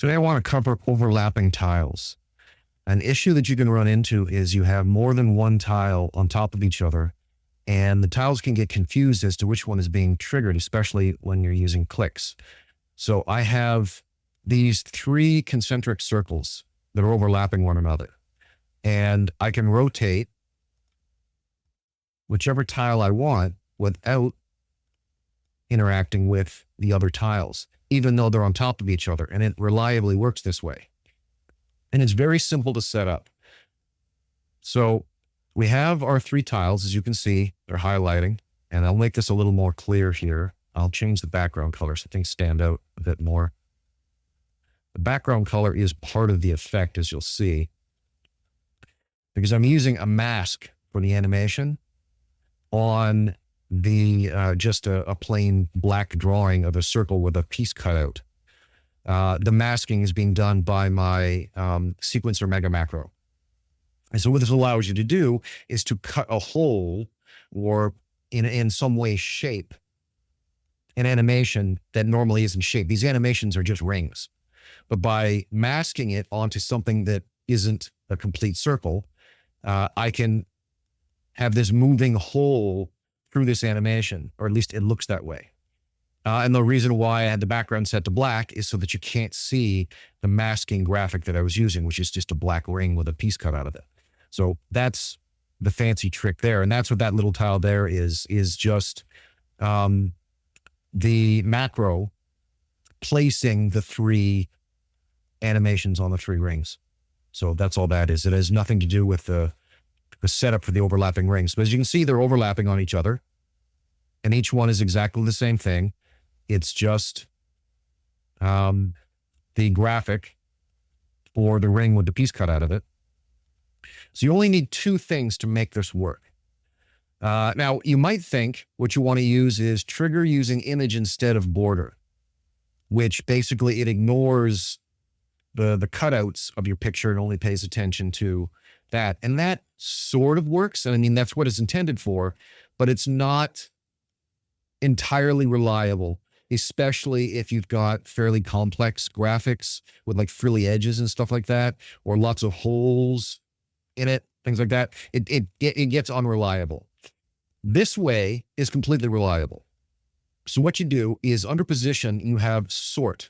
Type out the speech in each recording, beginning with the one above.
Today I want to cover overlapping tiles. An issue that you can run into is you have more than one tile on top of each other, and the tiles can get confused as to which one is being triggered, especially when you're using clicks. So I have these three concentric circles that are overlapping one another, and I can rotate whichever tile I want without interacting with the other tiles, even though they're on top of each other, and it reliably works this way. And it's very simple to set up. So we have our three tiles, as you can see, they're highlighting, and I'll make this a little more clear here. I'll change the background color so things stand out a bit more. The background color is part of the effect, as you'll see, because I'm using a mask for the animation on the just a plain black drawing of a circle with a piece cut out. The masking is being done by my sequencer mega macro. And so what this allows you to do is to cut a hole or in some way shape an animation that normally isn't shaped. These animations are just rings. But by masking it onto something that isn't a complete circle, I can have this moving hole through this animation, or at least it looks that way. And the reason why I had the background set to black is so that you can't see the masking graphic that I was using, which is just a black ring with a piece cut out of it. So that's the fancy trick there. And that's what that little tile there is just the macro placing the three animations on the three rings. So that's all that is. It has nothing to do with the setup for the overlapping rings. But as you can see, they're overlapping on each other, and each one is exactly the same thing. It's just the graphic for the ring with the piece cut out of it. So you only need two things to make this work. Now, you might think what you want to use is trigger using image instead of border, which basically it ignores the cutouts of your picture and only pays attention to that. And that sort of works. And I mean, that's what it's intended for, but it's not entirely reliable, especially if you've got fairly complex graphics with like frilly edges and stuff like that, or lots of holes in it, things like that. It gets unreliable. This way is completely reliable. So what you do is under position, you have sort.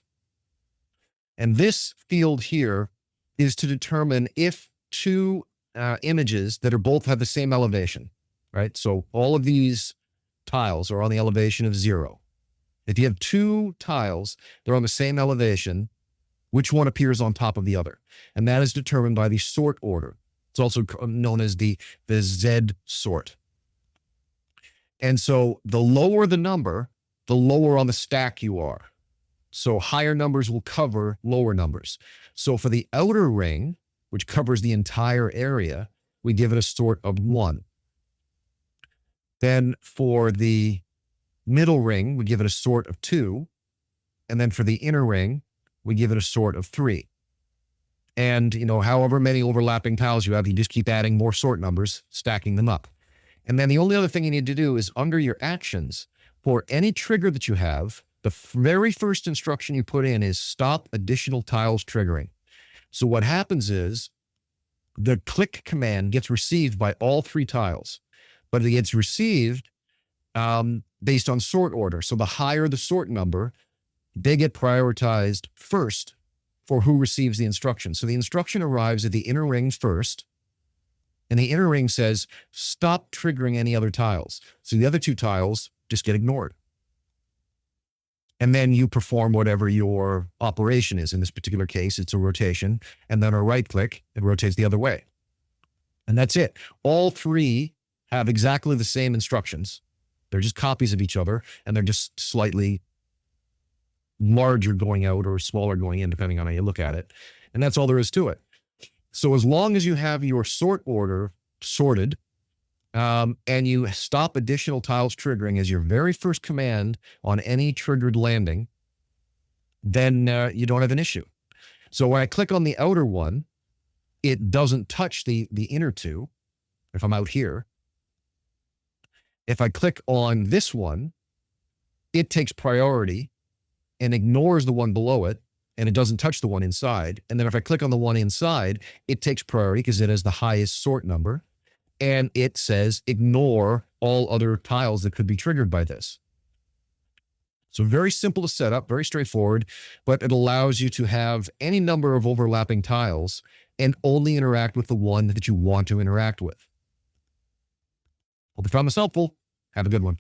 And this field here is to determine if two images that are both have the same elevation, right? So all of these tiles are on the elevation of 0. If you have two tiles, they're on the same elevation, which one appears on top of the other? And that is determined by the sort order. It's also known as the Z sort. And so the lower the number, the lower on the stack you are. So higher numbers will cover lower numbers. So for the outer ring, which covers the entire area, we give it a sort of 1. Then for the middle ring, we give it a sort of 2. And then for the inner ring, we give it a sort of 3. And, you know, however many overlapping tiles you have, you just keep adding more sort numbers, stacking them up. And then the only other thing you need to do is under your actions, for any trigger that you have, the very first instruction you put in is stop additional tiles triggering. So what happens is the click command gets received by all three tiles, but it gets received based on sort order. So the higher the sort number, they get prioritized first for who receives the instruction. So the instruction arrives at the inner ring first, and the inner ring says, stop triggering any other tiles. So the other two tiles just get ignored. And then you perform whatever your operation is. In this particular case, it's a rotation, and then a right click, it rotates the other way. And that's it. All three have exactly the same instructions. They're just copies of each other, and they're just slightly larger going out or smaller going in, depending on how you look at it. And that's all there is to it. So as long as you have your sort order sorted, and you stop additional tiles triggering as your very first command on any triggered landing, then you don't have an issue. So when I click on the outer one, it doesn't touch the inner two. If I'm out here, if I click on this one, it takes priority and ignores the one below it and it doesn't touch the one inside. And then if I click on the one inside, it takes priority because it has the highest sort number. And it says ignore all other tiles that could be triggered by this. So very simple to set up, very straightforward, but it allows you to have any number of overlapping tiles and only interact with the one that you want to interact with. Hope you found this helpful. Have a good one.